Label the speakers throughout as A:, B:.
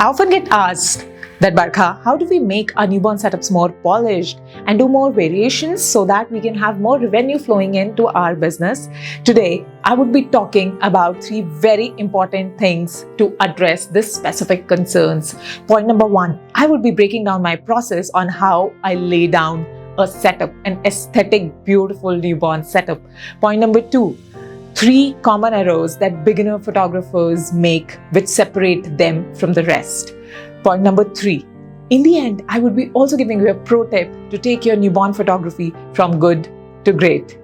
A: I often get asked that, Barkha, how do we make our newborn setups more polished and do more variations so that we can have more revenue flowing into our business? Today, I would be talking about 3 very important things to address this specific concerns. Point number 1, I would be breaking down my process on how I lay down a setup, an aesthetic, beautiful newborn setup. Point number 2, 3 common errors that beginner photographers make which separate them from the rest. Point number 3, in the end, I would be also giving you a pro tip to take your newborn photography from good to great.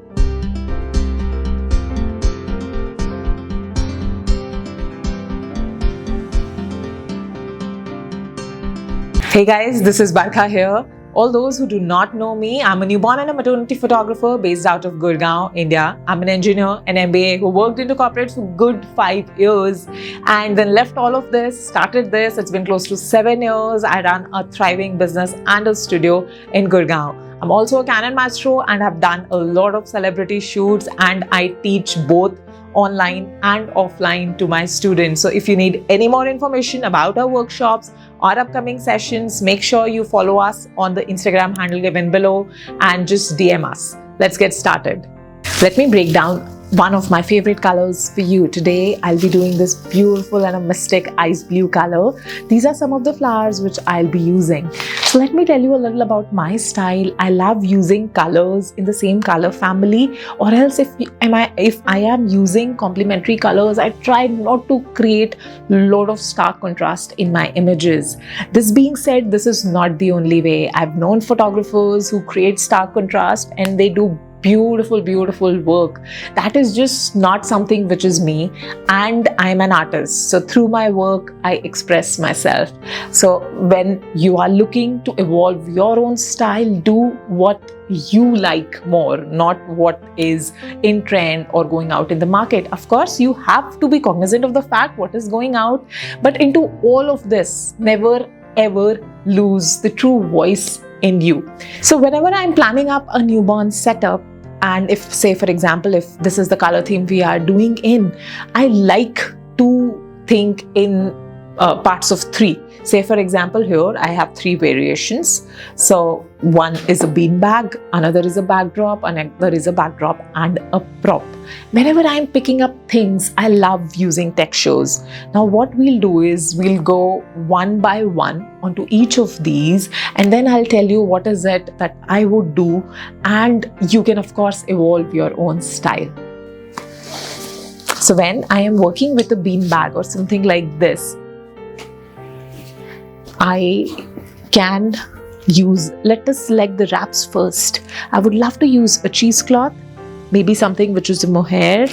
A: Hey guys, this is Barkha here. All those who do not know me, I'm a newborn and a maternity photographer based out of Gurgaon, India. I'm an engineer, an MBA who worked into corporate for good 5 years and then left all of this, started this. It's been close to 7 years. I run a thriving business and a studio in Gurgaon. I'm also a Canon maestro and have done a lot of celebrity shoots, and I teach both online and offline to my students. So if you need any more information about our workshops or upcoming sessions, make sure you follow us on the Instagram handle given below and just DM us. Let's get started. Let me break down one of my favorite colors for you. Today, I'll be doing this beautiful and a mystic ice blue color. These are some of the flowers which I'll be using. So let me tell you a little about my style. I love using colors in the same color family, or else if I am using complementary colors, I try not to create a lot of stark contrast in my images. This being said, this is not the only way. I've known photographers who create stark contrast and they do beautiful work. That is just not something which is me, and I'm an artist, so through my work I express myself. So when you are looking to evolve your own style, do what you like more, not what is in trend or going out in the market. Of course, you have to be cognizant of the fact what is going out, but into all of this, never ever lose the true voice in you. So whenever I'm planning up a newborn setup, and if, say for example, if this is the color theme we are doing in, I like to think in parts of 3. Say for example, here I have 3 variations. So one is a bean bag, another is a backdrop, another is a backdrop and a prop. Whenever I'm picking up things, I love using textures. Now what we'll do is we'll go one by one onto each of these, and then I'll tell you what is it that I would do, and you can of course evolve your own style. So when I am working with a bean bag or something like this, I can use, let us select the wraps first. I would love to use a cheesecloth, maybe something which is a mohair,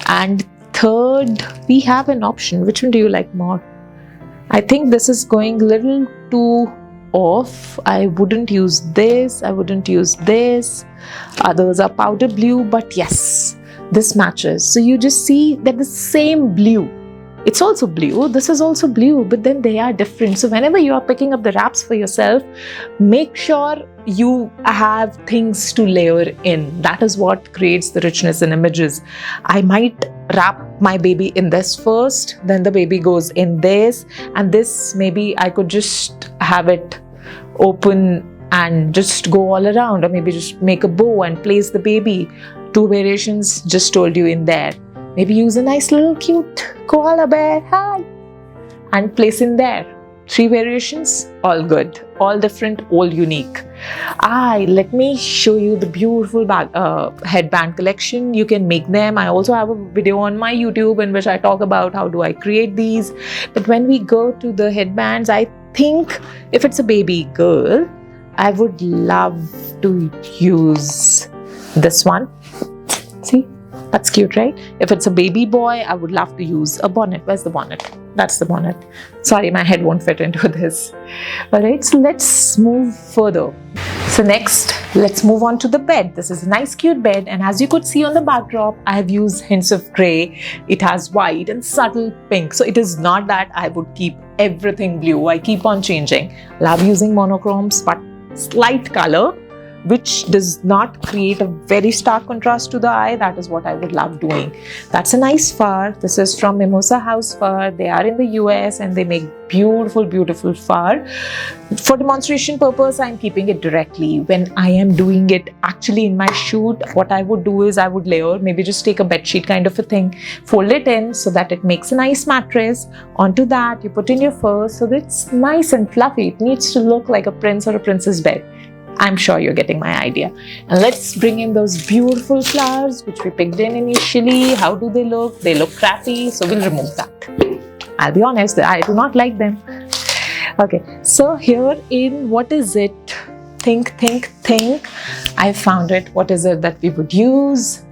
A: and third we have an option. Which one do you like more? I think this is going a little too off. I wouldn't use this, I wouldn't use this. Others are powder blue, but yes, this matches. So you just see that the same blue, it's also blue, this is also blue, but then they are different. So whenever you are picking up the wraps for yourself, make sure you have things to layer in. That is what creates the richness in images. I might wrap my baby in this first, then the baby goes in this, and this maybe I could just have it open and just go all around, or maybe just make a bow and place the baby. 2 variations just told you in there. Maybe use a nice little cute koala bear, hi, and place in there. 3 variations, all good, all different, all unique. Let me show you the beautiful headband collection. You can make them. I also have a video on my YouTube in which I talk about how do I create these. But when we go to the headbands, I think if it's a baby girl, I would love to use this one. See? That's cute, right? If it's a baby boy, I would love to use a bonnet. Where's the bonnet? That's the bonnet. Sorry, my head won't fit into this. Alright, so let's move further. So next, let's move on to the bed. This is a nice cute bed, and as you could see on the backdrop, I have used hints of grey. It has white and subtle pink. So it is not that I would keep everything blue. I keep on changing. Love using monochromes, but slight color which does not create a very stark contrast to the eye. That is what I would love doing. That's a nice fur. This is from Mimosa House Fur. They are in the US and they make beautiful, beautiful fur. For demonstration purpose, I'm keeping it directly. When I am doing it actually in my shoot, what I would do is I would layer, maybe just take a bed sheet kind of a thing, fold it in so that it makes a nice mattress. Onto that, you put in your fur so that it's nice and fluffy. It needs to look like a prince or a princess bed. I'm sure you're getting my idea. And let's bring in those beautiful flowers which we picked in initially. How do they look? They look crappy, so we'll remove that. I'll be honest, I do not like them. Okay, so here in what is it? Think. I found it. What is it that we would use?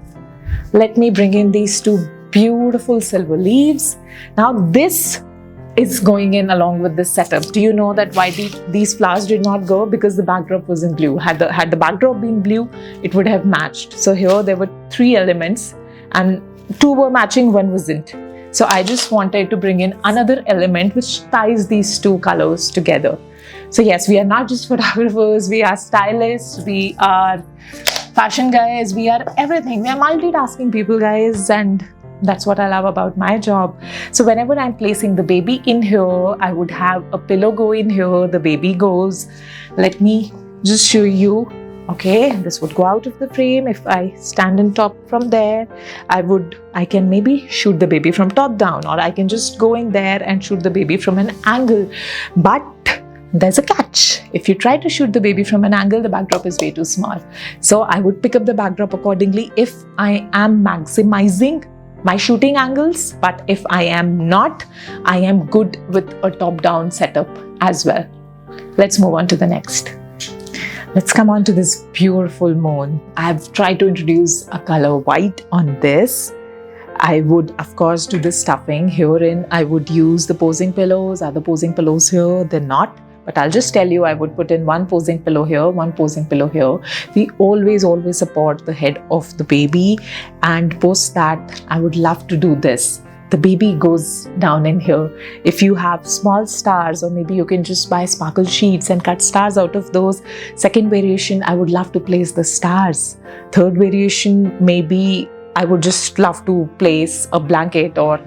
A: Let me bring in these two beautiful silver leaves. Now this is going in along with this setup. Do you know that why these flowers did not go? Because the backdrop was in blue. Had the backdrop been blue, it would have matched. So here there were 3 elements and 2 were matching, 1 wasn't. So I just wanted to bring in another element which ties these 2 colors together. So yes, we are not just photographers, we are stylists, we are fashion guys, we are everything. We are multitasking people, guys, and that's what I love about my job. So whenever I'm placing the baby in here, I would have a pillow go in here, the baby goes. Let me just show you. Okay, this would go out of the frame. If I stand on top from there, I can maybe shoot the baby from top down, or I can just go in there and shoot the baby from an angle. But there's a catch. If you try to shoot the baby from an angle, the backdrop is way too small. So I would pick up the backdrop accordingly if I am maximizing my shooting angles. But if I am not, I am good with a top-down setup as well. Let's move on to the next. Let's come on to this beautiful moon. I've tried to introduce a color white on this. I would, of course, do the stuffing. Herein, I would use the posing pillows. Are the posing pillows here? They're not. But I'll just tell you, I would put in 1 posing pillow here, 1 posing pillow here. We always support the head of the baby. And post that, I would love to do this. The baby goes down in here. If you have small stars, or maybe you can just buy sparkle sheets and cut stars out of those. Second variation, I would love to place the stars. Third variation, maybe I would just love to place a blanket or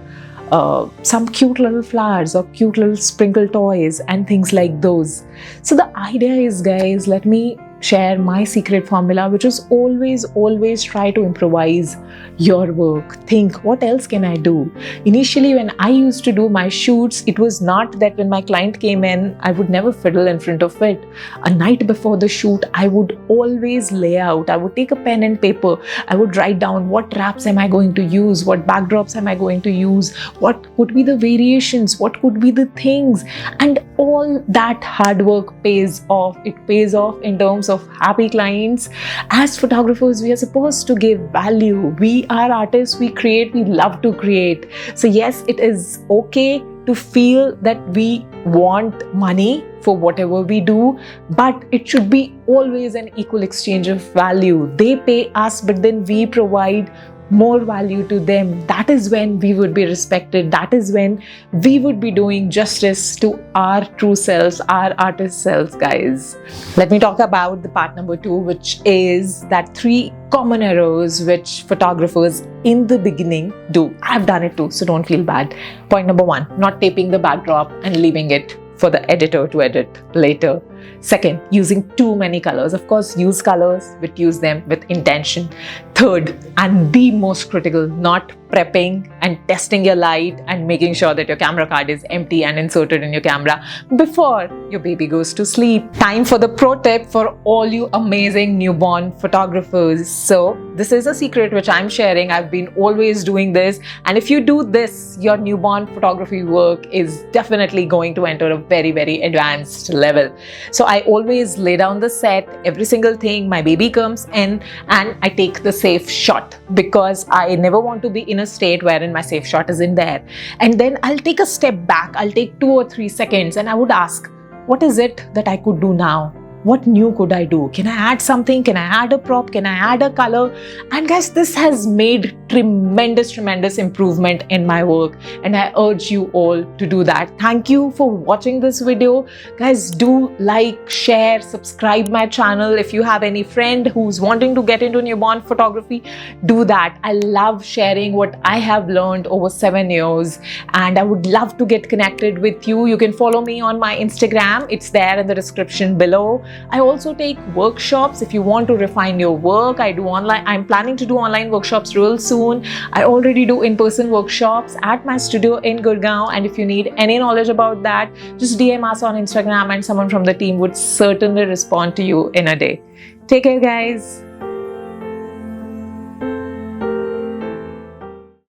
A: some cute little flowers or cute little sprinkle toys and things like those. So the idea is, guys, let me share my secret formula, which is always try to improvise your work. Think, what else can I do? Initially, when I used to do my shoots, it was not that when my client came in, I would never fiddle in front of it. A night before the shoot, I would always lay out. I would take a pen and paper. I would write down what wraps am I going to use, what backdrops am I going to use, what could be the variations, what could be the things, and all that hard work pays off. It pays off in terms of happy clients. As photographers, we are supposed to give value. We are artists, we create, we love to create. So yes, it is okay to feel that we want money for whatever we do, but it should be always an equal exchange of value. They pay us, but then we provide more value to them. That is when we would be respected. That is when we would be doing justice to our true selves, our artist selves, guys. Let me talk about the part number 2, which is that 3 common errors which photographers in the beginning do. I've done it too, so don't feel bad. Point number 1, not taping the backdrop and leaving it for the editor to edit later. Second, using too many colors. Of course, use colors, but use them with intention. Third, and the most critical, not prepping and testing your light and making sure that your camera card is empty and inserted in your camera before your baby goes to sleep. Time for the pro tip for all you amazing newborn photographers. So this is a secret which I'm sharing. I've been always doing this, and if you do this, your newborn photography work is definitely going to enter a very advanced level. So I always lay down the set, every single thing. My baby comes in and I take the safe shot, because I never want to be in a state wherein my safe shot is in there. And then I'll take a step back. I'll take 2 or 3 seconds and I would ask, what is it that I could do now? What new could I do? Can I add something? Can I add a prop? Can I add a color? And guys, this has made tremendous improvement in my work, and I urge you all to do that. Thank you for watching this video. Guys, do like, share, subscribe my channel. If you have any friend who's wanting to get into newborn photography, do that. I love sharing what I have learned over 7 years, and I would love to get connected with you. You can follow me on my Instagram. It's there in the description below. I also take workshops if you want to refine your work. I'm planning to do online workshops real soon. I already do in-person workshops at my studio in Gurgaon, and if you need any knowledge about that, just DM us on Instagram and someone from the team would certainly respond to you in a day. Take care, guys.